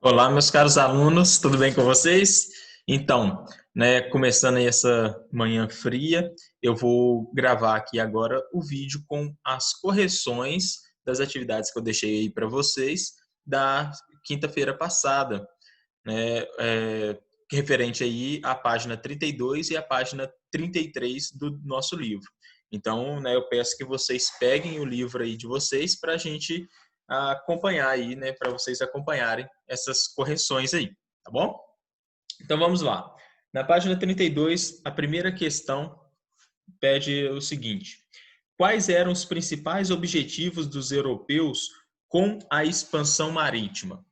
Olá, meus caros alunos, tudo bem com vocês? Então, começando aí essa manhã fria, eu vou gravar aqui agora o vídeo com as correções das atividades que eu deixei aí para vocês da quinta-feira passada, né, referente aí à página 32 e à página 33 do nosso livro. Então, eu peço que vocês peguem o livro aí de vocês para a gente acompanhar aí, para vocês acompanharem essas correções aí, tá bom? Então, vamos lá. Na página 32, a primeira questão pede o seguinte: quais eram os principais objetivos dos europeus com a expansão marítima?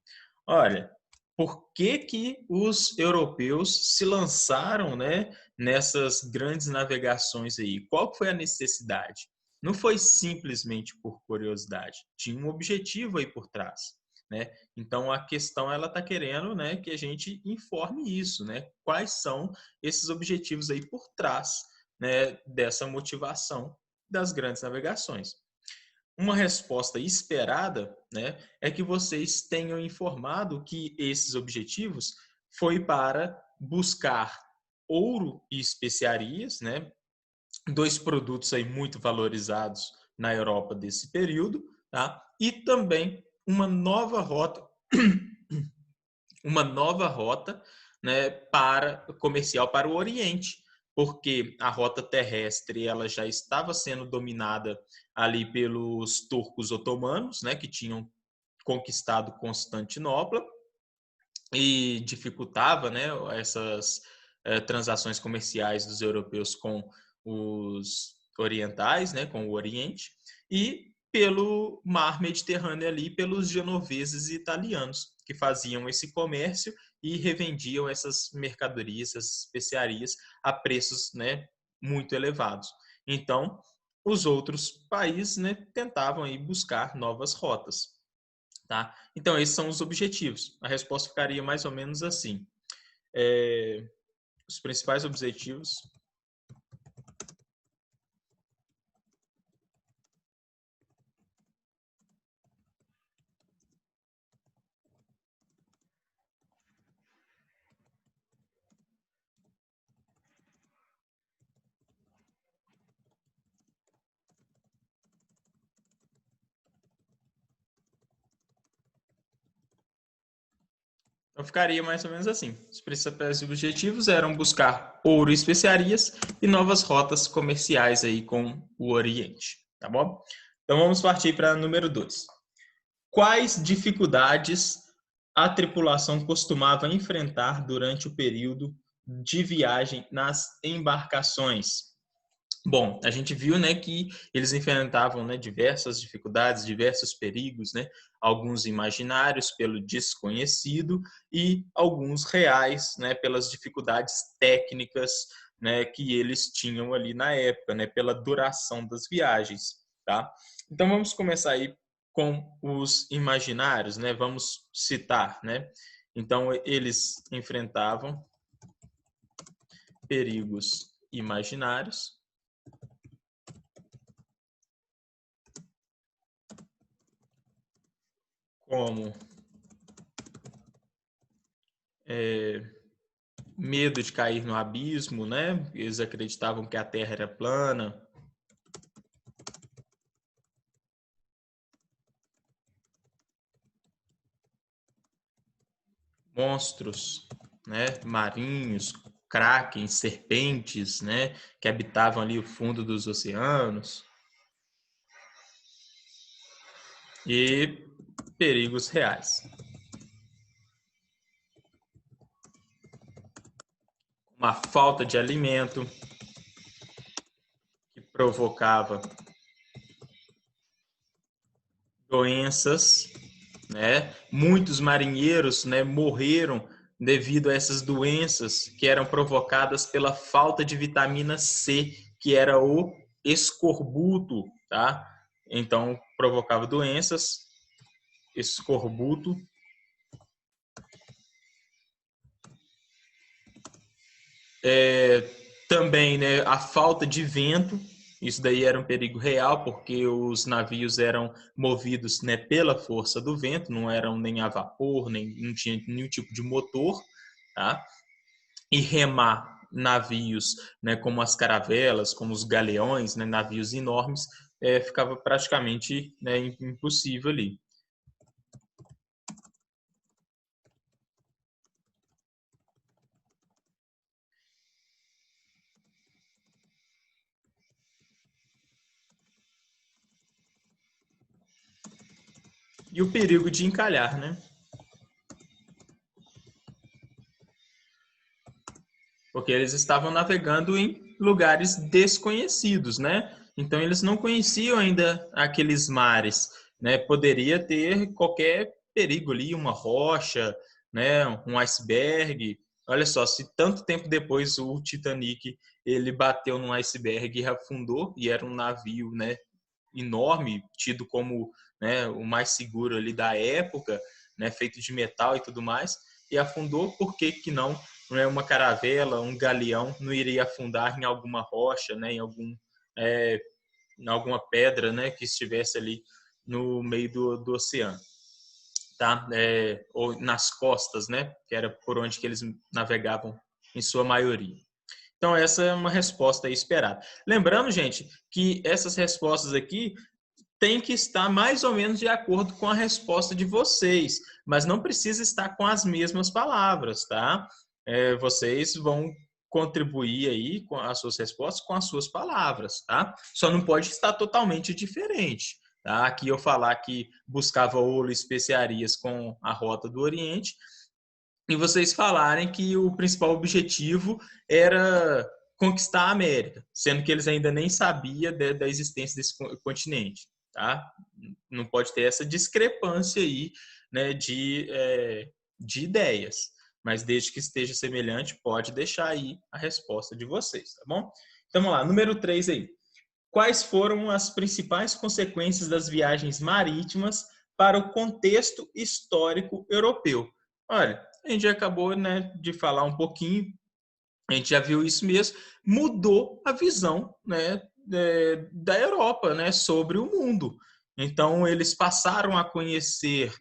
Olha, por que que os europeus se lançaram, nessas grandes navegações aí? Qual foi a necessidade? Não foi simplesmente por curiosidade, tinha um objetivo aí por trás, né? Então a questão ela está querendo, que a gente informe isso, né? Quais são esses objetivos aí por trás, dessa motivação das grandes navegações? Uma resposta esperada, é que vocês tenham informado que esses objetivos foi para buscar ouro e especiarias, dois produtos aí muito valorizados na Europa desse período, tá? E também uma nova rota, para comercial para o Oriente, porque a rota terrestre ela já estava sendo dominada ali pelos turcos otomanos, que tinham conquistado Constantinopla e dificultava, essas transações comerciais dos europeus com os orientais, com o Oriente, e pelo mar Mediterrâneo ali, pelos genoveses e italianos, que faziam esse comércio e revendiam essas mercadorias, essas especiarias a preços, muito elevados. Então, os outros países, tentavam aí buscar novas rotas. Tá? Então, esses são os objetivos. A resposta ficaria mais ou menos assim. Os principais objetivos. Então, ficaria mais ou menos assim. Os principais objetivos eram buscar ouro e especiarias e novas rotas comerciais aí com o Oriente. Tá bom? Então, vamos partir para número 2. Quais dificuldades a tripulação costumava enfrentar durante o período de viagem nas embarcações? Bom, a gente viu, que eles enfrentavam, diversas dificuldades, diversos perigos, alguns imaginários pelo desconhecido e alguns reais, pelas dificuldades técnicas, que eles tinham ali na época, pela duração das viagens, tá? Então vamos começar aí com os imaginários, Vamos citar, Então eles enfrentavam perigos imaginários, como medo de cair no abismo, Eles acreditavam que a Terra era plana. Monstros, marinhos, krakens, serpentes, que habitavam ali o fundo dos oceanos. E perigos reais. Uma falta de alimento que provocava doenças, Muitos marinheiros, morreram devido a essas doenças que eram provocadas pela falta de vitamina C, que era o escorbuto, tá? Então provocava doenças, escorbuto. Também, a falta de vento, Isso daí era um perigo real, porque os navios eram movidos, né, pela força do vento, não eram nem a vapor, nem não tinha nenhum tipo de motor, tá? E remar navios, né, como as caravelas, como os galeões, né, navios enormes, ficava praticamente, né, impossível ali. E o perigo de encalhar, né? Porque eles estavam navegando em lugares desconhecidos, né? Então eles não conheciam ainda aqueles mares, né? Poderia ter qualquer perigo ali, uma rocha, né? Um iceberg. Olha só, se tanto tempo depois o Titanic ele bateu num iceberg e afundou e era um navio, né? Enorme, tido como, né, o mais seguro ali da época, né, feito de metal e tudo mais, e afundou. Por que que não? Não é uma caravela, um galeão não iria afundar em alguma rocha, né, é, em alguma pedra, né, que estivesse ali no meio do oceano, tá? Ou nas costas, né, que era por onde que eles navegavam em sua maioria. Então, essa é uma resposta esperada. Lembrando, gente, que essas respostas aqui tem que estar mais ou menos de acordo com a resposta de vocês, mas não precisa estar com as mesmas palavras, tá? Vocês vão contribuir aí com as suas respostas com as suas palavras, tá? Só não pode estar totalmente diferente, tá? Aqui eu falar que buscava ouro e especiarias com a Rota do Oriente e vocês falarem que o principal objetivo era conquistar a América, sendo que eles ainda nem sabiam da existência desse continente, tá? Não pode ter essa discrepância aí, né, de ideias, mas desde que esteja semelhante, pode deixar aí a resposta de vocês, tá bom? Então vamos lá, número 3 aí. Quais foram as principais consequências das viagens marítimas para o contexto histórico europeu? Olha, a gente já acabou, né, de falar um pouquinho, a gente já viu isso mesmo, mudou a visão, né, da Europa, né, sobre o mundo. Então, eles passaram a conhecer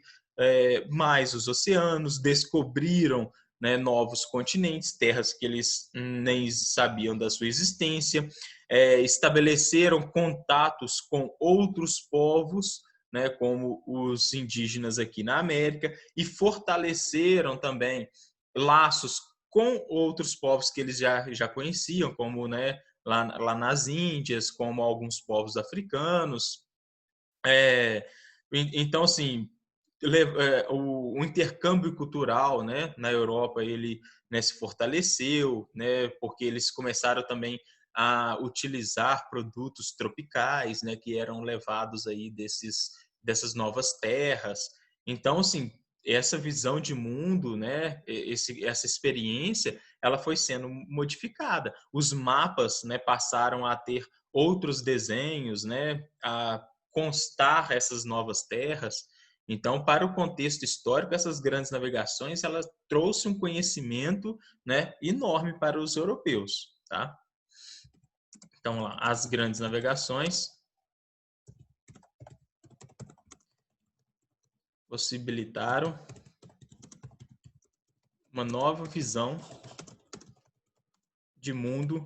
mais os oceanos, descobriram, né, novos continentes, terras que eles nem sabiam da sua existência, estabeleceram contatos com outros povos, né, como os indígenas aqui na América, e fortaleceram também laços com outros povos que eles já conheciam, como, né, lá nas Índias, como alguns povos africanos. É, então, assim, o intercâmbio cultural, né, na Europa ele, né, se fortaleceu, né, porque eles começaram também a utilizar produtos tropicais, né, que eram levados aí dessas novas terras. Então, assim, essa visão de mundo, né, essa experiência, ela foi sendo modificada. Os mapas, né, passaram a ter outros desenhos, né, a constar essas novas terras. Então, para o contexto histórico, essas grandes navegações, elas trouxe um conhecimento, né, enorme para os europeus, tá? Então, lá, as grandes navegações possibilitaram uma nova visão de mundo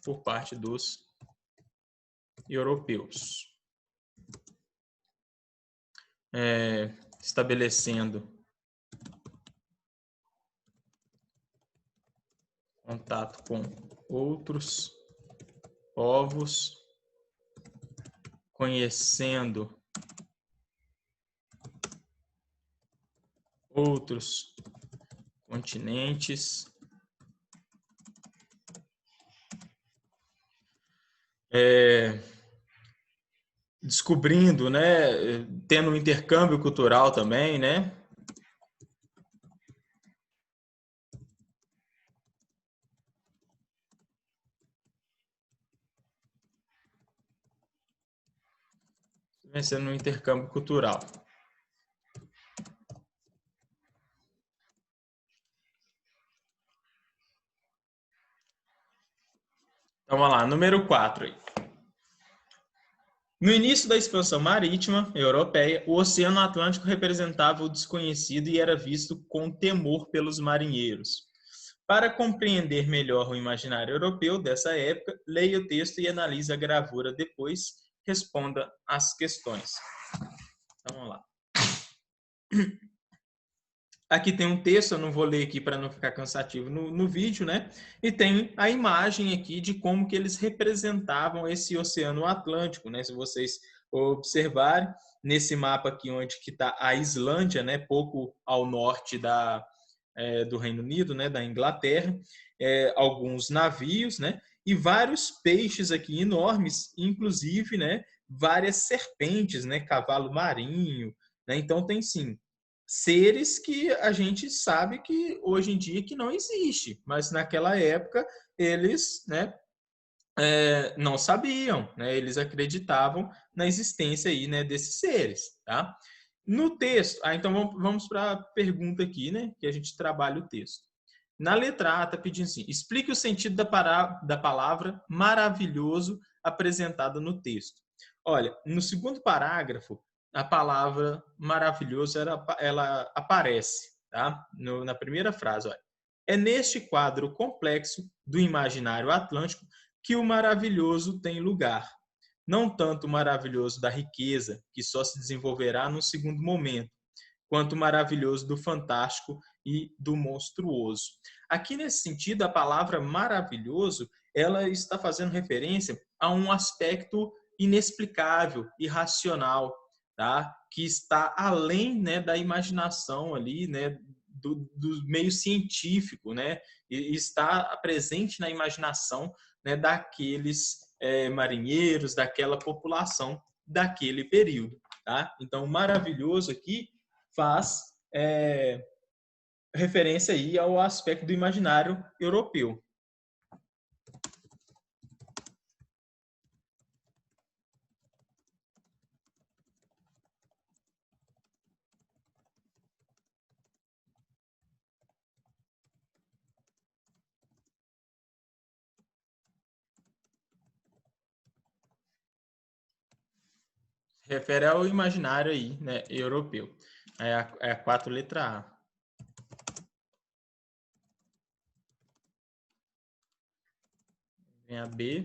por parte dos europeus, estabelecendo contato com outros povos, conhecendo outros continentes, descobrindo, né, tendo um intercâmbio cultural também, né? Vencendo um intercâmbio cultural. Então, vamos lá, número 4 aí. No início da expansão marítima europeia, o Oceano Atlântico representava o desconhecido e era visto com temor pelos marinheiros. Para compreender melhor o imaginário europeu dessa época, leia o texto e analise a gravura depois, responda às questões. Então, vamos lá. Aqui tem um texto, eu não vou ler aqui para não ficar cansativo no vídeo, né? E tem a imagem aqui de como que eles representavam esse Oceano Atlântico, né? Se vocês observarem, nesse mapa aqui onde que está a Islândia, né? Pouco ao norte do Reino Unido, né? Da Inglaterra, alguns navios, né? E vários peixes aqui enormes, inclusive, né? Várias serpentes, né? Cavalo marinho, né? Então tem sim seres que a gente sabe que hoje em dia que não existe, mas naquela época eles, né, não sabiam, né, eles acreditavam na existência aí, né, desses seres, tá? No texto, então vamos para a pergunta aqui, né, que a gente trabalha o texto. Na letra A está pedindo assim, explique o sentido da palavra maravilhoso apresentada no texto. Olha, no segundo parágrafo, a palavra maravilhoso ela aparece, tá? Na primeira frase, olha. É neste quadro complexo do imaginário atlântico que o maravilhoso tem lugar. Não tanto o maravilhoso da riqueza, que só se desenvolverá num segundo momento, quanto o maravilhoso do fantástico e do monstruoso. Aqui, nesse sentido, a palavra maravilhoso, ela está fazendo referência a um aspecto inexplicável, irracional, tá? Que está além, né, da imaginação ali, né, do meio científico, né? E está presente na imaginação, né, daqueles marinheiros, daquela população daquele período, tá? Então, maravilhoso aqui faz referência aí ao aspecto do imaginário europeu. Refere ao imaginário aí, né, europeu. É a 4 letra A. Vem a B.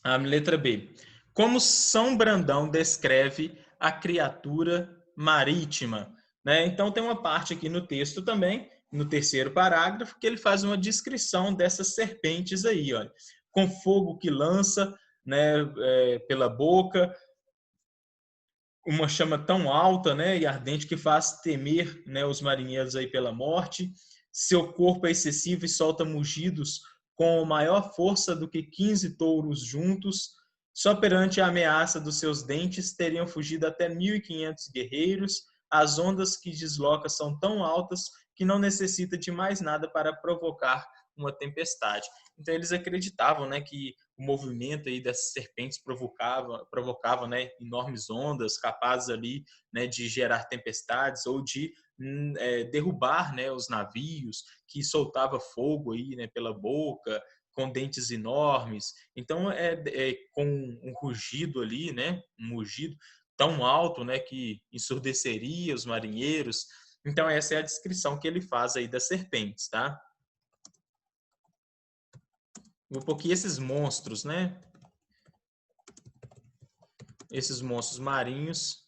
A letra B. Como São Brandão descreve a criatura marítima? Né? Então, tem uma parte aqui no texto também, no terceiro parágrafo, que ele faz uma descrição dessas serpentes aí, olha. Com fogo que lança, né, pela boca, uma chama tão alta, né, e ardente que faz temer, né, os marinheiros aí pela morte. Seu corpo é excessivo e solta mugidos com maior força do que 15 touros juntos. Só perante a ameaça dos seus dentes teriam fugido até 1.500 guerreiros. As ondas que desloca são tão altas que não necessita de mais nada para provocar uma tempestade. Então eles acreditavam, né, que o movimento aí dessas serpentes provocava, né, enormes ondas capazes ali, né, de gerar tempestades ou de derrubar, né, os navios, que soltava fogo aí, né, pela boca, com dentes enormes. Então com um rugido ali, né, um mugido tão alto, né, que ensurdeceria os marinheiros. Então essa é a descrição que ele faz aí das serpentes, tá? Um pouquinho esses monstros, né? Esses monstros marinhos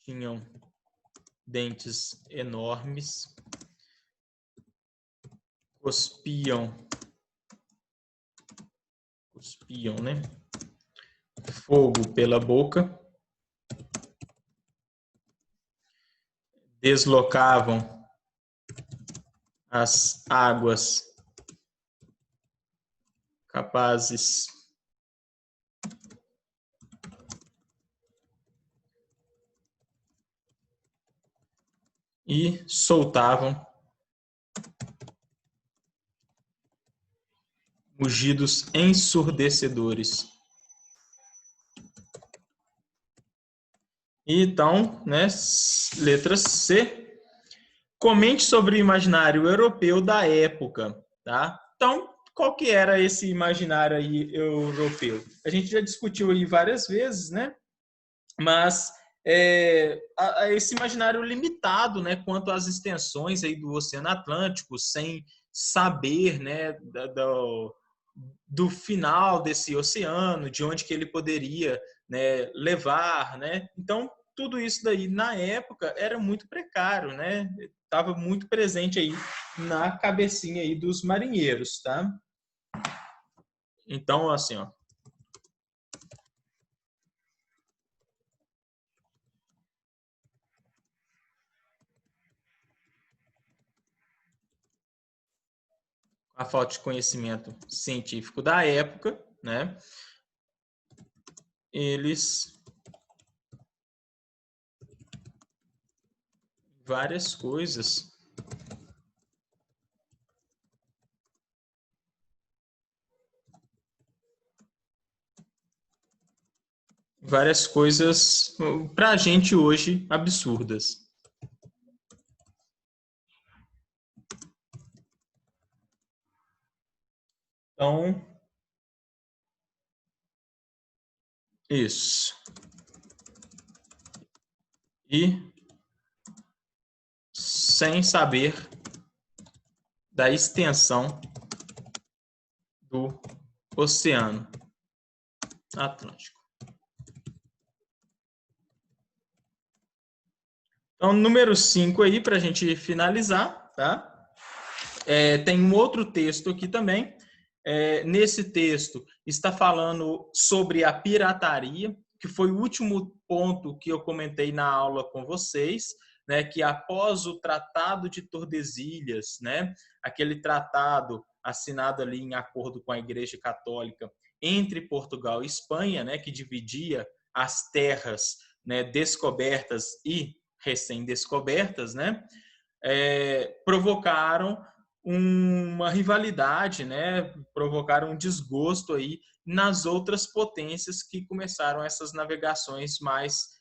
tinham dentes enormes, cuspiam, né? Fogo pela boca, deslocavam as águas capazes e soltavam mugidos ensurdecedores. Então, né, letra C, comente sobre o imaginário europeu da época, tá? Então, qual que era esse imaginário aí europeu? A gente já discutiu aí várias vezes, né? Mas esse imaginário limitado, né, quanto às extensões aí do Oceano Atlântico, sem saber, né, do final desse oceano, de onde que ele poderia, né, levar, né? Então, tudo isso daí na época era muito precário, né? Estava muito presente aí na cabecinha aí dos marinheiros, tá? Então, assim, ó, a falta de conhecimento científico da época, né? Eles várias coisas para a gente hoje absurdas. Então, isso. E sem saber da extensão do Oceano Atlântico. Então, número 5 aí, para a gente finalizar, tá? Tem um outro texto aqui também. Nesse texto está falando sobre a pirataria, que foi o último ponto que eu comentei na aula com vocês, né, que após o Tratado de Tordesilhas, né, aquele tratado assinado ali em acordo com a Igreja Católica entre Portugal e Espanha, né, que dividia as terras, né, descobertas e recém-descobertas, né, provocaram uma rivalidade, né? Provocaram um desgosto aí nas outras potências que começaram essas navegações mais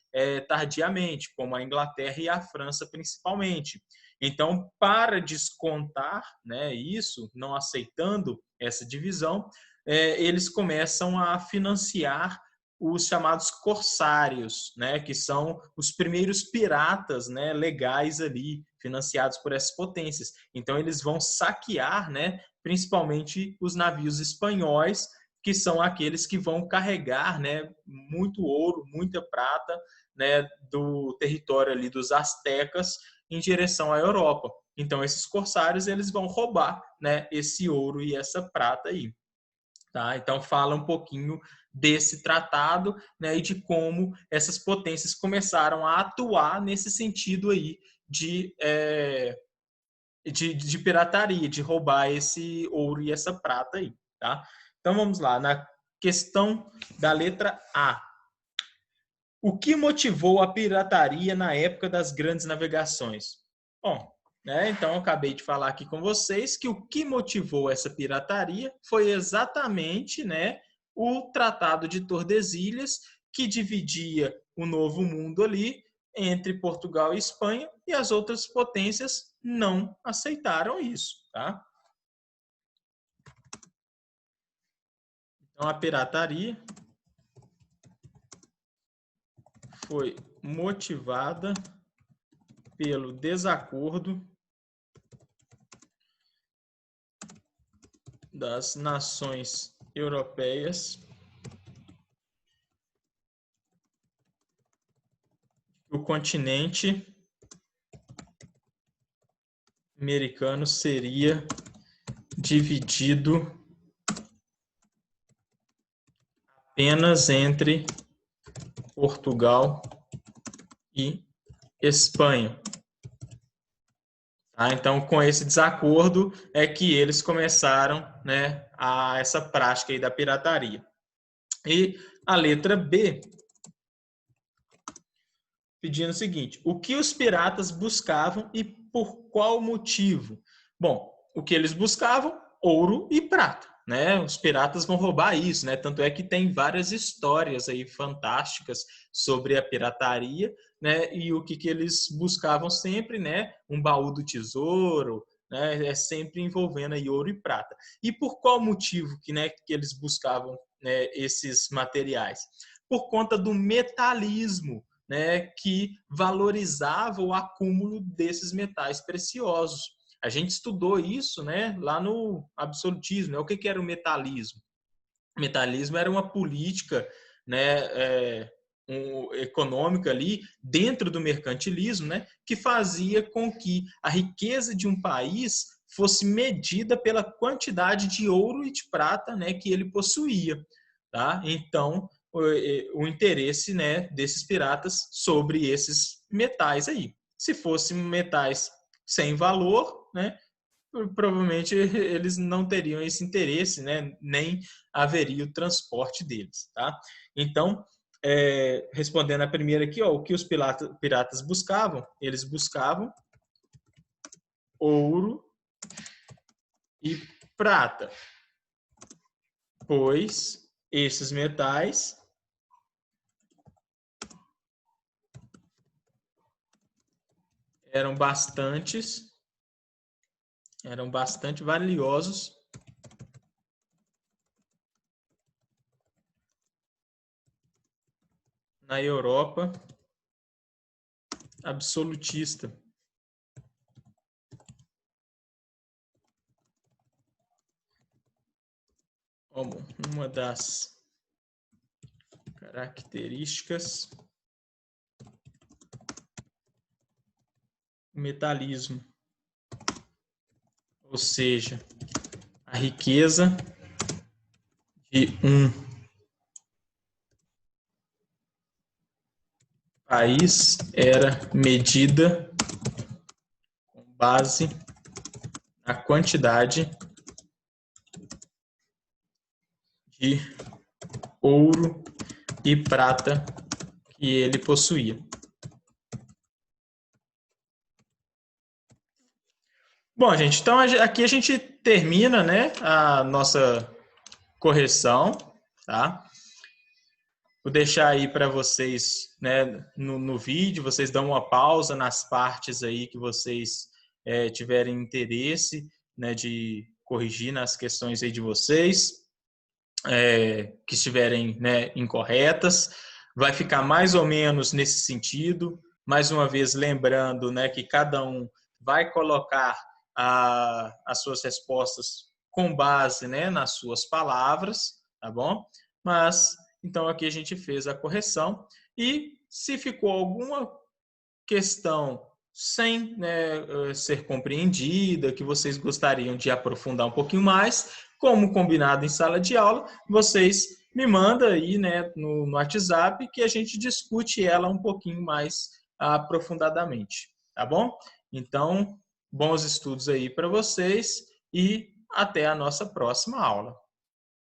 tardiamente, como a Inglaterra e a França principalmente. Então, para descontar, né, isso, não aceitando essa divisão, eles começam a financiar os chamados corsários, né, que são os primeiros piratas, né, legais ali, financiados por essas potências. Então eles vão saquear, né, principalmente os navios espanhóis, que são aqueles que vão carregar, né, muito ouro, muita prata, né, do território ali dos astecas em direção à Europa. Então esses corsários eles vão roubar, né, esse ouro e essa prata aí. Tá? Então, fala um pouquinho desse tratado, né, e de como essas potências começaram a atuar nesse sentido aí de pirataria, de roubar esse ouro e essa prata aí. Tá? Então, vamos lá, na questão da letra A. O que motivou a pirataria na época das grandes navegações? Bom, né, então eu acabei de falar aqui com vocês que o que motivou essa pirataria foi exatamente, né, o Tratado de Tordesilhas, que dividia o Novo Mundo ali entre Portugal e Espanha, e as outras potências não aceitaram isso, tá? Então a pirataria foi motivada pelo desacordo das nações europeias, o continente americano seria dividido apenas entre Portugal e Espanha. Tá? Então, com esse desacordo é que eles começaram, né, essa prática aí da pirataria. E a letra B, pedindo o seguinte: o que os piratas buscavam e por qual motivo? Bom, o que eles buscavam? Ouro e prata. Né? Os piratas vão roubar isso, né? Tanto é que tem várias histórias aí fantásticas sobre a pirataria, né? E o que eles buscavam sempre, né? Um baú do tesouro, né, é sempre envolvendo aí ouro e prata. E por qual motivo que, né, que eles buscavam, né, esses materiais? Por conta do metalismo, né, que valorizava o acúmulo desses metais preciosos. A gente estudou isso, né, lá no absolutismo. Né? O que era o metalismo? O metalismo era uma política, né, econômica ali dentro do mercantilismo, né, que fazia com que a riqueza de um país fosse medida pela quantidade de ouro e de prata, né, que ele possuía, tá? Então, o interesse, né, desses piratas sobre esses metais aí. Se fossem metais sem valor, né, provavelmente eles não teriam esse interesse, né? Nem haveria o transporte deles, tá? Então, respondendo a primeira aqui, ó, o que os piratas buscavam? Eles buscavam ouro e prata, pois esses metais eram bastante valiosos na Europa absolutista. Como uma das características do metalismo, ou seja, a riqueza de um país era medida com base na quantidade de ouro e prata que ele possuía. Bom, gente, então aqui a gente termina, né, a nossa correção, tá? Vou deixar aí para vocês, né, no vídeo, vocês dão uma pausa nas partes aí que vocês tiverem interesse, né, de corrigir nas questões aí de vocês, que estiverem, né, incorretas. Vai ficar mais ou menos nesse sentido. Mais uma vez, lembrando, né, que cada um vai colocar as suas respostas com base, né, nas suas palavras, tá bom? Mas, então, aqui a gente fez a correção. E se ficou alguma questão sem, né, ser compreendida, que vocês gostariam de aprofundar um pouquinho mais, como combinado em sala de aula, vocês me mandam aí, né, no WhatsApp, que a gente discute ela um pouquinho mais aprofundadamente, tá bom? Então, bons estudos aí para vocês e até a nossa próxima aula.